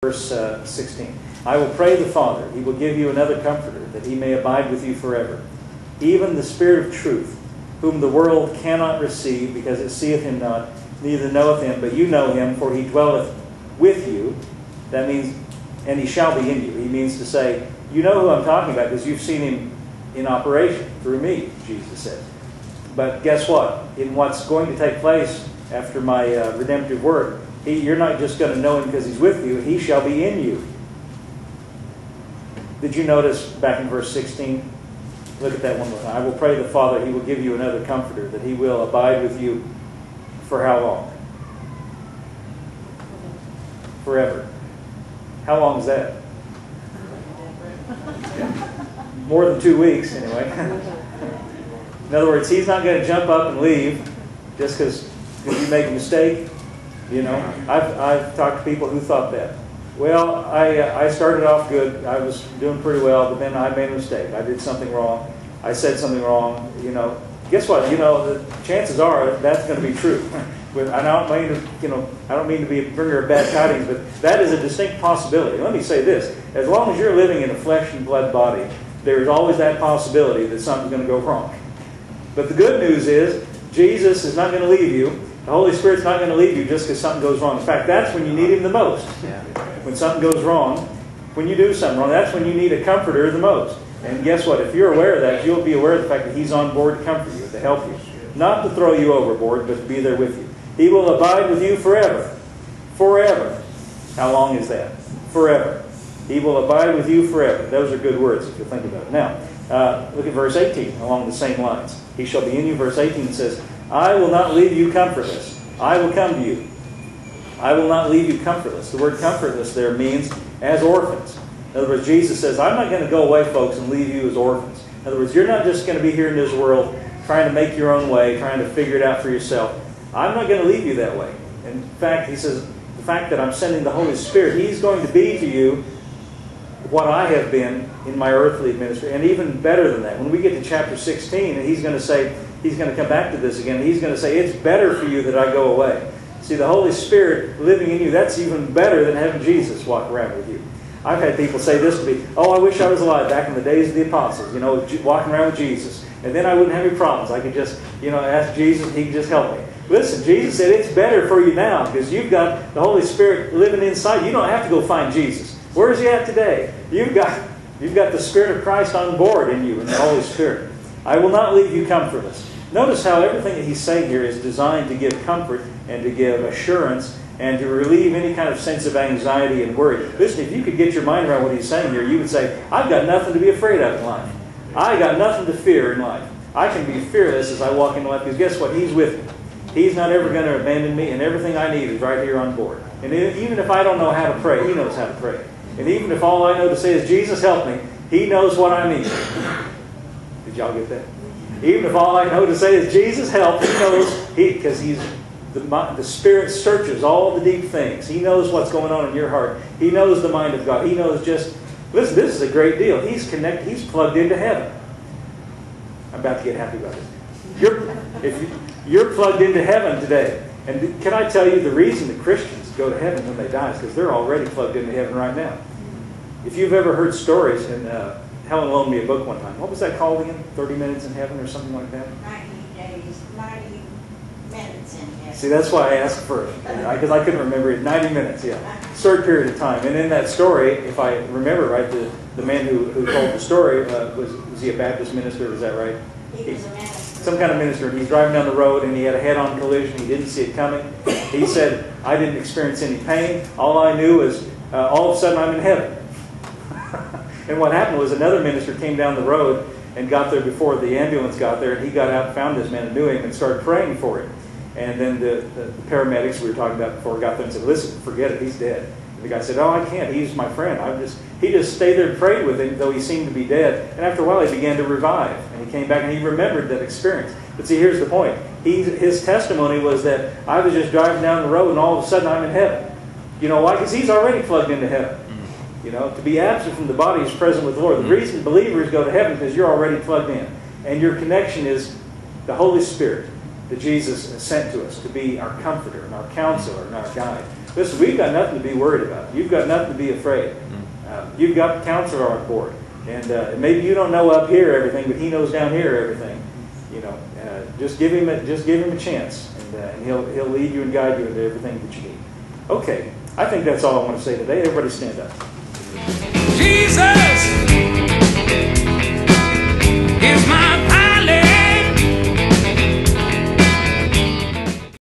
Verse 16. I will pray the Father, He will give you another Comforter, that He may abide with you forever. Even the Spirit of truth, whom the world cannot receive, because it seeth Him not, neither knoweth Him, but you know Him, for He dwelleth with you. That means, and He shall be in you. He means to say, you know who I'm talking about, because you've seen Him in operation through me, Jesus says. But guess what? In what's going to take place after my redemptive work, you're not just going to know Him because He's with you. He shall be in you. Did you notice back in verse 16? Look at that one more time. I will pray the Father, He will give you another Comforter, that He will abide with you for how long? Forever. How long is that? More than 2 weeks, anyway. In other words, He's not going to jump up and leave just because you make a mistake. You know, I've talked to people who thought that. Well, I started off good. I was doing pretty well, but then I made a mistake. I did something wrong. I said something wrong. You know, guess what? You know, the chances are that's going to be true. But I don't mean to, I don't mean to be a bringer of bad tidings, but that is a distinct possibility. Let me say this: as long as you're living in a flesh and blood body, there is always that possibility that something's going to go wrong. But the good news is, Jesus is not going to leave you. The Holy Spirit's not going to leave you just because something goes wrong. In fact, that's when you need Him the most. When something goes wrong, when you do something wrong, that's when you need a Comforter the most. And guess what? If you're aware of that, you'll be aware of the fact that He's on board to comfort you, to help you. Not to throw you overboard, but to be there with you. He will abide with you forever. Forever. How long is that? Forever. He will abide with you forever. Those are good words if you think about it. Now, look at verse 18 along the same lines. He shall be in you. Verse 18 says, I will not leave you comfortless. I will come to you. I will not leave you comfortless. The word comfortless there means as orphans. In other words, Jesus says, I'm not going to go away, folks, and leave you as orphans. In other words, you're not just going to be here in this world trying to make your own way, trying to figure it out for yourself. I'm not going to leave you that way. In fact, he says, the fact that I'm sending the Holy Spirit, He's going to be to you what I have been in my earthly ministry, and even better than that. When we get to chapter 16, and He's going to say, He's going to come back to this again, and He's going to say, it's better for you that I go away. See, the Holy Spirit living in you, that's even better than having Jesus walk around with you. I've had people say this to me, oh, I wish I was alive back in the days of the apostles, walking around with Jesus. And then I wouldn't have any problems. I could just, ask Jesus, and He could just help me. Listen, Jesus said it's better for you now because you've got the Holy Spirit living inside. You don't have to go find Jesus. Where is He at today? You've got the Spirit of Christ on board in you, in the Holy Spirit. I will not leave you comfortless. Notice how everything that He's saying here is designed to give comfort and to give assurance and to relieve any kind of sense of anxiety and worry. Listen, if you could get your mind around what He's saying here, you would say, I've got nothing to be afraid of in life. I got nothing to fear in life. I can be fearless as I walk into life because guess what? He's with me. He's not ever going to abandon me, and everything I need is right here on board. And even if I don't know how to pray, He knows how to pray. And even if all I know to say is, Jesus, help me, He knows what I need. Did y'all get that? Even if all I know to say is, Jesus, help, He knows, because the Spirit searches all the deep things. He knows what's going on in your heart. He knows the mind of God. He knows listen, this is a great deal. He's connected. He's plugged into heaven. I'm about to get happy about it. You're plugged into heaven today. And can I tell you the reason that Christians go to heaven when they die is because they're already plugged into heaven right now. If you've ever heard stories, and Helen loaned me a book one time. What was that called again? 30 Minutes in Heaven or something like that? 90 days, 90 minutes in heaven. See, that's why I asked first. Because I couldn't remember it. 90 minutes, yeah. Short period of time. And in that story, if I remember right, the man who told the story, was he a Baptist minister? Was that right? He was a minister. Some kind of minister. He's driving down the road and he had a head-on collision. He didn't see it coming. He said, I didn't experience any pain. All I knew was all of a sudden I'm in heaven. And what happened was another minister came down the road and got there before the ambulance got there, and he got out and found this man and knew him and started praying for him. And then the paramedics we were talking about before got there and said, listen, forget it, he's dead. And the guy said, oh, I can't, he's my friend. He just stayed there and prayed with him, though he seemed to be dead. And after a while he began to revive. And he came back and he remembered that experience. But see, here's the point. His testimony was that I was just driving down the road and all of a sudden I'm in heaven. You know why? Because he's already plugged into heaven. To be absent from the body is present with the Lord. The reason believers go to heaven is because you're already plugged in. And your connection is the Holy Spirit that Jesus sent to us to be our comforter and our counselor and our guide. Listen, we've got nothing to be worried about. You've got nothing to be afraid. You've got the counselor on board. And maybe you don't know up here everything, but he knows down here everything. You know, just give him a chance, and he'll lead you and guide you into everything that you need. Okay, I think that's all I want to say today. Everybody stand up. Jesus!